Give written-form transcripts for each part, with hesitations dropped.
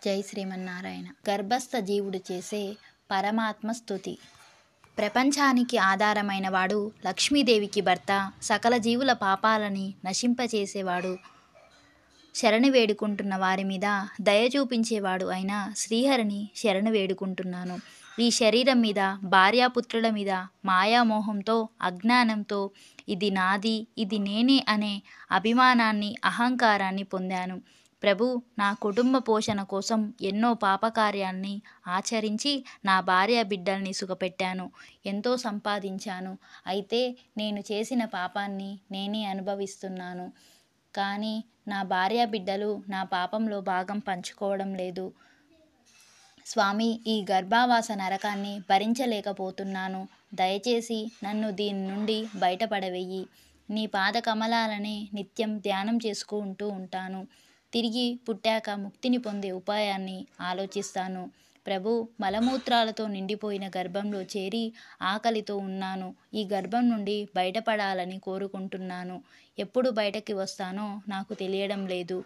జై శ్రీమన్నారాయణ. గర్భస్థ జీవుడు చేసే పరమాత్మ స్తుతి. ప్రపంచానికి ఆధారమైన వాడు, లక్ష్మీదేవికి భర్త, సకల జీవుల పాపాలని నశింపచేసేవాడు, శరణు వేడుకుంటున్న వారి మీద దయ చూపించేవాడు అయిన శ్రీహరిని శరణు వేడుకుంటున్నాను. ఈ శరీరం మీద, భార్యాపుత్రుల మీద మాయామోహంతో, అజ్ఞానంతో ఇది నాది, ఇది నేనే అనే అభిమానాన్ని, అహంకారాన్ని పొందాను. ప్రభు, నా కుటుంబ పోషణ కోసం ఎన్నో పాపకార్యాల్ని ఆచరించి నా భార్య బిడ్డల్ని సుఖపెట్టాను, ఎంతో సంపాదించాను. అయితే నేను చేసిన పాపాన్ని నేనే అనుభవిస్తున్నాను. కానీ నా భార్య బిడ్డలు నా పాపంలో భాగం పంచుకోవడం లేదు. స్వామి, ఈ గర్భావాస నరకాన్ని భరించలేకపోతున్నాను. దయచేసి నన్ను దీని నుండి బయటపడవెయ్యి. నీ పాద కమలాలనే నిత్యం ధ్యానం చేసుకుంటూ ఉంటాను. తిరిగి పుట్టాక ముక్తిని పొందే ఉపాయాన్ని ఆలోచిస్తాను. ప్రభు, మలమూత్రాలతో నిండిపోయిన గర్భంలో చేరి ఆకలితో ఉన్నాను. ఈ గర్భం నుండి బయటపడాలని కోరుకుంటున్నాను. ఎప్పుడు బయటకి వస్తానో నాకు తెలియడం లేదు.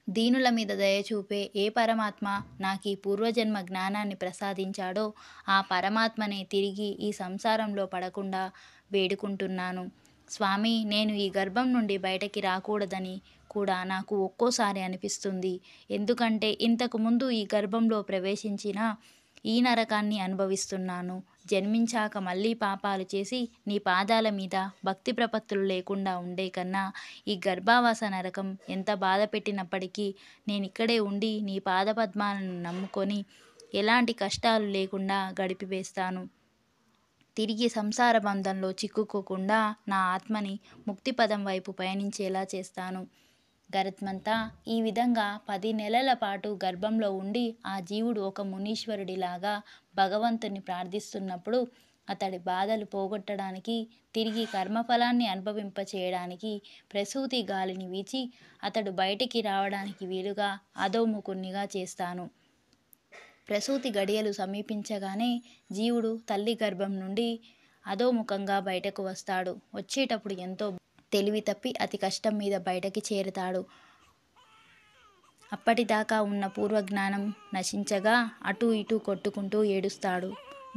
దీనుల మీద దయచూపే ఏ పరమాత్మ నాకు ఈ పూర్వజన్మ జ్ఞానాన్ని ప్రసాదించాడో ఆ పరమాత్మనే తిరిగి ఈ సంసారంలో పడకుండా వేడుకుంటున్నాను. స్వామి, నేను ఈ గర్భం నుండి బయటకి రాకూడదని కూడా నాకు ఒక్కోసారి అనిపిస్తుంది. ఎందుకంటే ఇంతకు ముందు ఈ గర్భంలో ప్రవేశించిన ఈ నరకాన్ని అనుభవిస్తున్నాను. జన్మించాక మళ్ళీ పాపాలు చేసి నీ పాదాల మీద భక్తి ప్రపత్తులు లేకుండా ఉండే కన్నా ఈ గర్భావాస నరకం ఎంత బాధ పెట్టినప్పటికీ నేనిక్కడే ఉండి నీ పాదపద్మాలను నమ్ముకొని ఎలాంటి కష్టాలు లేకుండా గడిపివేస్తాను. తిరిగి సంసార బంధంలో చిక్కుకోకుండా నా ఆత్మని ముక్తిపదం వైపు పయనించేలా చేస్తాను. గరుత్మంతా, ఈ విధంగా 10 నెలల పాటు గర్భంలో ఉండి ఆ జీవుడు ఒక మునీశ్వరుడిలాగా భగవంతుని ప్రార్థిస్తున్నప్పుడు అతడి బాధలు పోగొట్టడానికి, తిరిగి కర్మఫలాన్ని అనుభవింపచేయడానికి ప్రసూతి గాలిని వీచి అతడు బయటికి రావడానికి వీలుగా అధోముఖునిగా చేస్తాను. ప్రసూతి గడియలు సమీపించగానే జీవుడు తల్లి గర్భం నుండి అధోముఖంగా బయటకు వస్తాడు. వచ్చేటప్పుడు ఎంతో తెలివి తప్పి అతి కష్టం మీద బయటకి చేరుతాడు. అప్పటిదాకా ఉన్న పూర్వజ్ఞానం నశించగా అటూ ఇటూ కొట్టుకుంటూ ఏడుస్తాడు.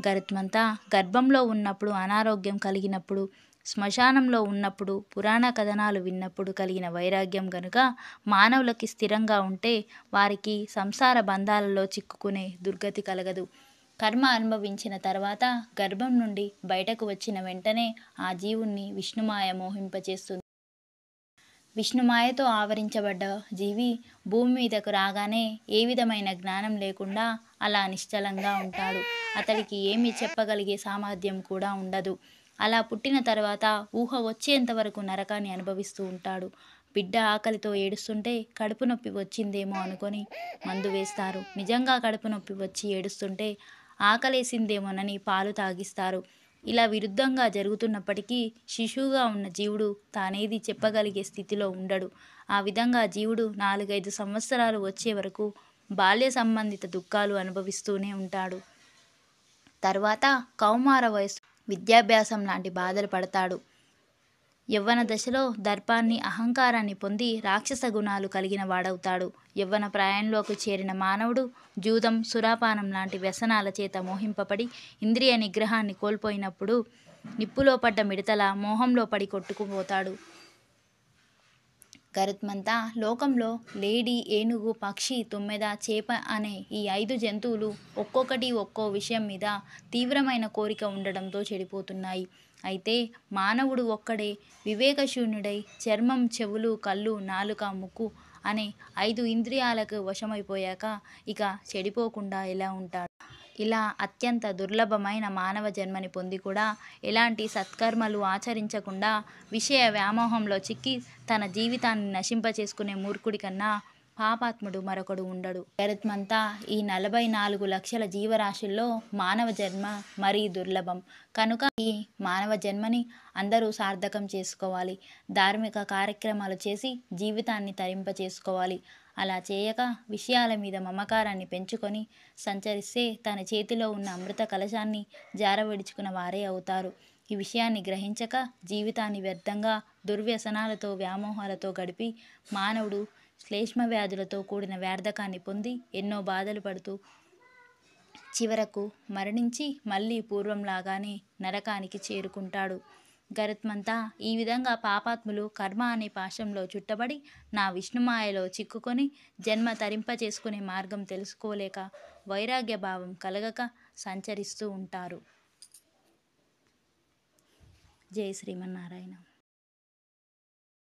గరుత్మంతా, గర్భంలో ఉన్నప్పుడు, అనారోగ్యం కలిగినప్పుడు, శ్మశానంలో ఉన్నప్పుడు, పురాణ కథనాలు విన్నప్పుడు కలిగిన వైరాగ్యం గనుక మానవులకి స్థిరంగా ఉంటే వారికి సంసార బంధాలలో చిక్కుకునే దుర్గతి కలగదు. కర్మ అనుభవించిన తర్వాత గర్భం నుండి బయటకు వచ్చిన వెంటనే ఆ జీవుణ్ణి విష్ణుమాయ మోహింపచేస్తుంది. విష్ణుమాయతో ఆవరించబడ్డ జీవి భూమి మీదకు రాగానే ఏ విధమైన జ్ఞానం లేకుండా అలా నిశ్చలంగా ఉంటాడు. అతడికి ఏమీ చెప్పగలిగే సామర్థ్యం కూడా ఉండదు. అలా పుట్టిన తర్వాత ఊహ వచ్చేంత వరకు నరకాన్ని అనుభవిస్తూ ఉంటాడు. బిడ్డ ఆకలితో ఏడుస్తుంటే కడుపు నొప్పి వచ్చిందేమో అనుకొని మందు వేస్తారు. నిజంగా కడుపు నొప్పి వచ్చి ఏడుస్తుంటే ఆకలేసిందేమోనని పాలు తాగిస్తారు. ఇలా విరుద్ధంగా జరుగుతున్నప్పటికీ శిశువుగా ఉన్న జీవుడు తానేది చెప్పగలిగే స్థితిలో ఉండడు. ఆ విధంగా జీవుడు 4-5 సంవత్సరాలు వచ్చే వరకు బాల్య సంబంధిత దుఃఖాలు అనుభవిస్తూనే ఉంటాడు. తర్వాత కౌమార వయసు, విద్యాభ్యాసం లాంటి బాధలు పడతాడు. యవ్వన దశలో దర్పాన్ని, అహంకారాన్ని పొంది రాక్షస గుణాలు కలిగిన వాడవుతాడు. యవ్వన ప్రాయంలోకి చేరిన మానవుడు జూదం, సురాపానం లాంటి వ్యసనాల చేత మోహింపబడి ఇంద్రియ నిగ్రహాన్ని కోల్పోయినప్పుడు నిప్పులో పడ్డ మిడతల మోహంలో పడి కొట్టుకుపోతాడు. గరుత్మంతా, లోకంలో లేడి, ఏనుగు, పక్షి, తుమ్మెద, చేప అనే ఈ 5 జంతువులు ఒక్కొక్కటి ఒక్కో విషయం మీద తీవ్రమైన కోరిక ఉండడంతో చెడిపోతున్నాయి. అయితే మానవుడు ఒక్కడే వివేకశూన్యుడై చర్మం, చెవులు, కళ్ళు, నాలుక, ముక్కు అనే 5 ఇంద్రియాలకు వశమైపోయాక ఇక చెడిపోకుండా ఎలా ఉంటాడు? ఇలా అత్యంత దుర్లభమైన మానవ జన్మని పొంది కూడా ఎలాంటి సత్కర్మలు ఆచరించకుండా విషయ వ్యామోహంలో చిక్కి తన జీవితాన్ని నశింపచేసుకునే మూర్ఖుడి కన్నా పాపాత్ముడు మరొకడు ఉండడు. గరుత్మంతా, ఈ 44 లక్షల జీవరాశుల్లో మానవ జన్మ మరీ దుర్లభం కనుక ఈ మానవ జన్మని అందరూ సార్థకం చేసుకోవాలి. ధార్మిక కార్యక్రమాలు చేసి జీవితాన్ని తరింపచేసుకోవాలి. అలా చేయక విషయాల మీద మమకారాన్ని పెంచుకొని సంచరిస్తే తన చేతిలో ఉన్న అమృత కలశాన్ని జారవిడుచుకున్న వారే అవుతారు. ఈ విషయాన్ని గ్రహించక జీవితాన్ని వ్యర్థంగా దుర్వ్యసనాలతో, వ్యామోహాలతో గడిపి మానవుడు శ్లేష్మ వ్యాధులతో కూడిన వ్యార్ధకాన్ని పొంది ఎన్నో బాధలు పడుతూ చివరకు మరణించి మళ్ళీ పూర్వంలాగానే నరకానికి చేరుకుంటాడు. గరుత్మంతా ఈ విధంగా పాపాత్ములు కర్మ అనే పాశంలో చుట్టబడి నా విష్ణుమాయలో చిక్కుకొని జన్మ తరింపచేసుకునే మార్గం తెలుసుకోలేక వైరాగ్య భావం కలగక సంచరిస్తూ ఉంటారు. జై శ్రీమన్నారాయణ.